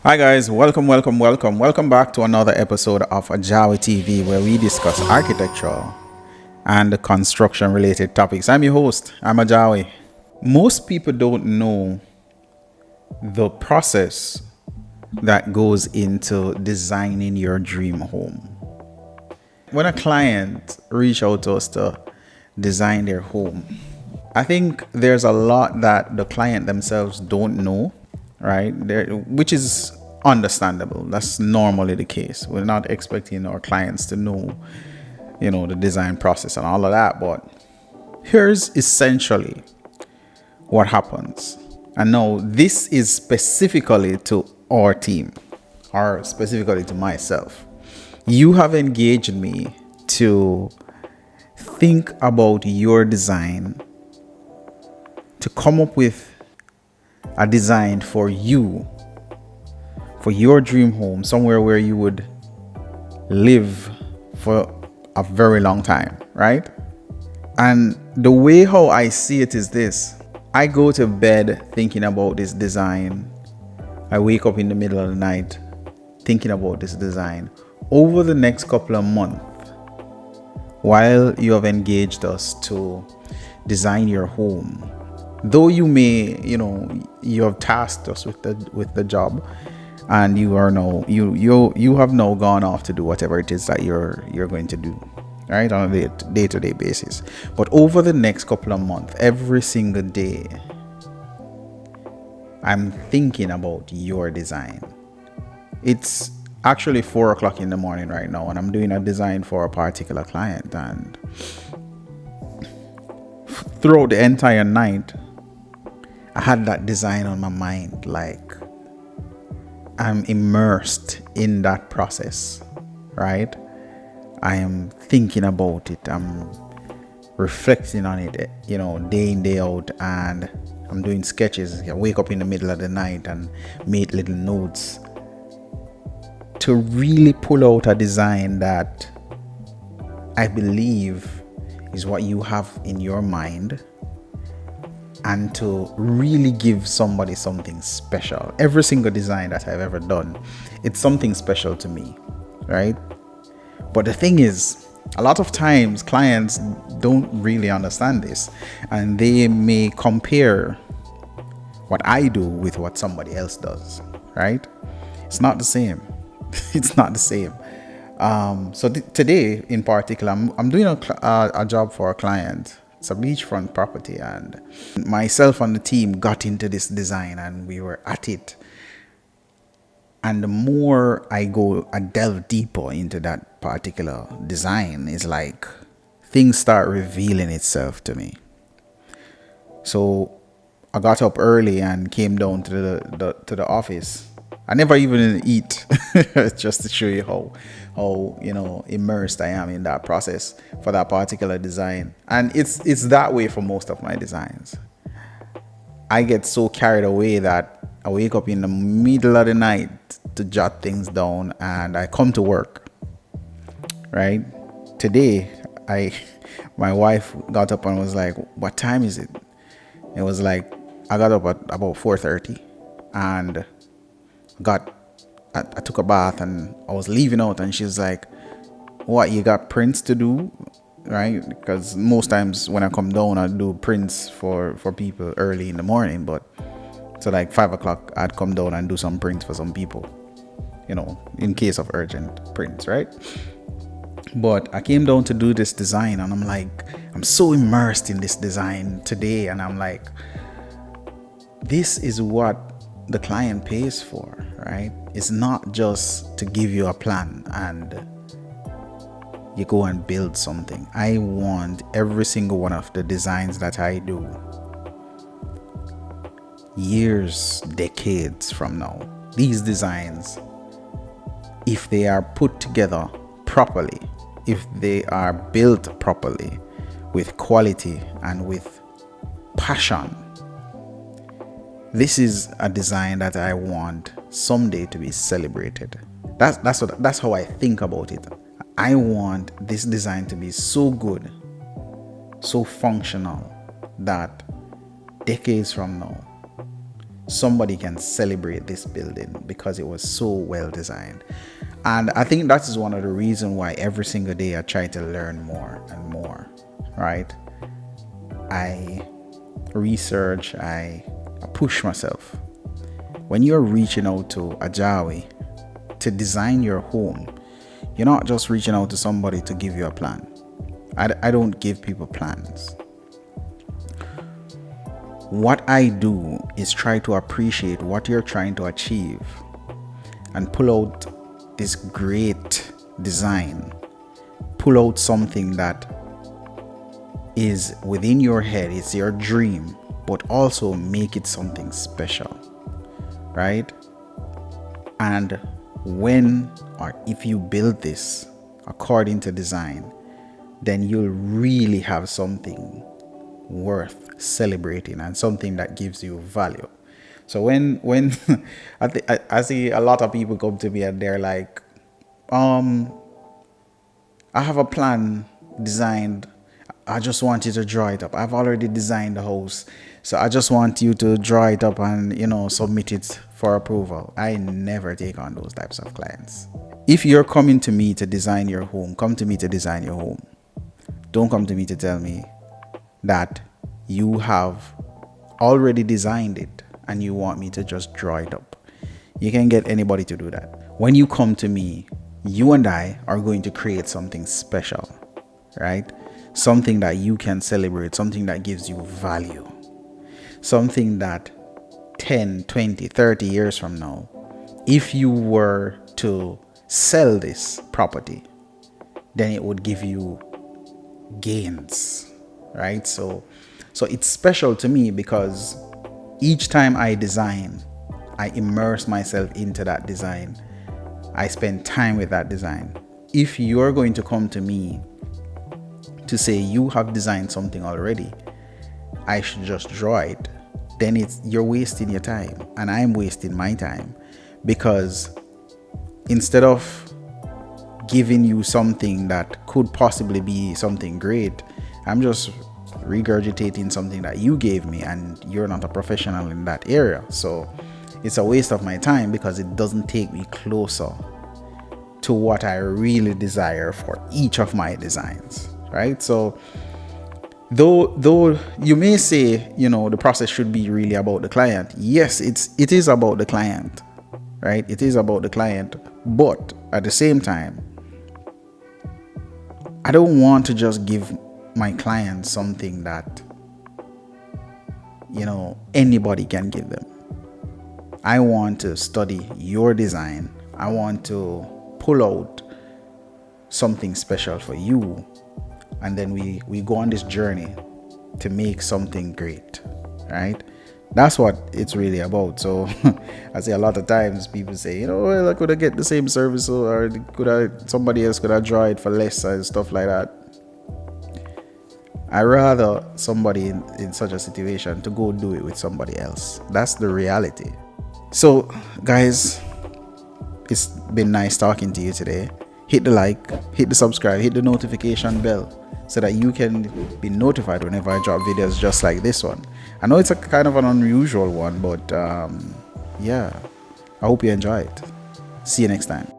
Hi guys, welcome back to another episode of AJAWI TV where we discuss architectural and construction related topics. I'm your host, I'm AJAWI. Most people don't know the process that goes into designing your dream home. When a client reach out to us to design their home, I think there's a lot that the client themselves don't know, right? Which is understandable. That's normally the case. We're not expecting our clients to know, the design process and all of that. But here's essentially what happens. And now this is specifically to our team, or specifically to myself. You have engaged me to think about your design, to come up with a design for you, for your dream home, somewhere where you would live for a very long time, right? And the way how I see it is this: I go to bed thinking about this design. I wake up in the middle of the night thinking about this design. Over the next couple of months, while you have engaged us to design your home, though you may, you have tasked us with the job, and you are now you have now gone off to do whatever it is that you're going to do, right, on a day-to-day basis. But over the next couple of months, every single day, I'm thinking about your design. It's actually 4 o'clock in the morning right now, and I'm doing a design for a particular client, and throughout the entire night I had that design on my mind. Like, I'm immersed in that process, right? I am thinking about it. I'm reflecting on it, day in, day out, and I'm doing sketches. I wake up in the middle of the night and make little notes to really pull out a design that I believe is what you have in your mind, and to really give somebody something special. Every single design that I've ever done, it's something special to me, right? But the thing is, a lot of times clients don't really understand this, and they may compare what I do with what somebody else does, right? It's not the same. It's not the same. So today in particular, I'm doing a job for a client. It's a beachfront property, and myself and the team got into this design, and we were at it. And the more I delve deeper into that particular design, is like things start revealing itself to me. So I got up early and came down to the office. I never even eat, just to show you how immersed I am in that process for that particular design. And it's that way for most of my designs. I get so carried away that I wake up in the middle of the night to jot things down, and I come to work, right? Today, my wife got up and was like, "What time is it?" It was like, I got up at about 4:30, and I took a bath, and I was leaving out, and she's like, "What, you got prints to do?" Right? Because most times when I come down, I do prints for people early in the morning. But so like 5 o'clock, I'd come down and do some prints for some people, in case of urgent prints, right? But I came down to do this design, and I'm so immersed in this design today, and I'm like, this is what the client pays for, right? It's not just to give you a plan and you go and build something. I want every single one of the designs that I do, years, decades from now, these designs, if they are put together properly, if they are built properly with quality and with passion, this is a design that I want someday to be celebrated. That's how I think about it. I want this design to be so good, so functional, that decades from now, somebody can celebrate this building because it was so well designed. And I think that is one of the reasons why every single day I try to learn more and more, right? I research, I push myself. When you're reaching out to AJAWI to design your home, you're not just reaching out to somebody to give you a plan. I don't give people plans. What I do is try to appreciate what you're trying to achieve and pull out this great design, pull out something that is within your head, it's your dream, but also make it something special, right? And when or if you build this according to design, then you'll really have something worth celebrating and something that gives you value. So when I see a lot of people come to me and they're like, I have a plan designed, I just want you to draw it up. I've already designed the house, so I just want you to draw it up and, you know, submit it for approval. I never take on those types of clients. If you're coming to me to design your home, come to me to design your home. Don't come to me to tell me that you have already designed it and you want me to just draw it up. You can get anybody to do that. When you come to me, you and I are going to create something special, right? Something that you can celebrate, something that gives you value, something that 10, 20, 30 years from now, if you were to sell this property, then it would give you gains, right? So it's special to me because each time I design, I immerse myself into that design. I spend time with that design. If you're going to come to me to say you have designed something already, I should just draw it, then you're wasting your time and I'm wasting my time, because instead of giving you something that could possibly be something great, I'm just regurgitating something that you gave me and you're not a professional in that area. So it's a waste of my time because it doesn't take me closer to what I really desire for each of my designs, right? So though you may say, you know, the process should be really about the client. Yes, it is about the client, right? It is about the client, but at the same time, I don't want to just give my clients something that, you know, anybody can give them. I want to study your design. I want to pull out something special for you, and then we go on this journey to make something great, right? That's what it's really about. So I say a lot of times people say, you know, well, I could have get the same service, or somebody else could have draw it for less and stuff like that. I rather somebody in such a situation to go do it with somebody else. That's the reality. So guys, it's been nice talking to you today. Hit the like, hit the subscribe, hit the notification bell so that you can be notified whenever I drop videos just like this one. I know it's a kind of an unusual one, but yeah, I hope you enjoy it. See you next time.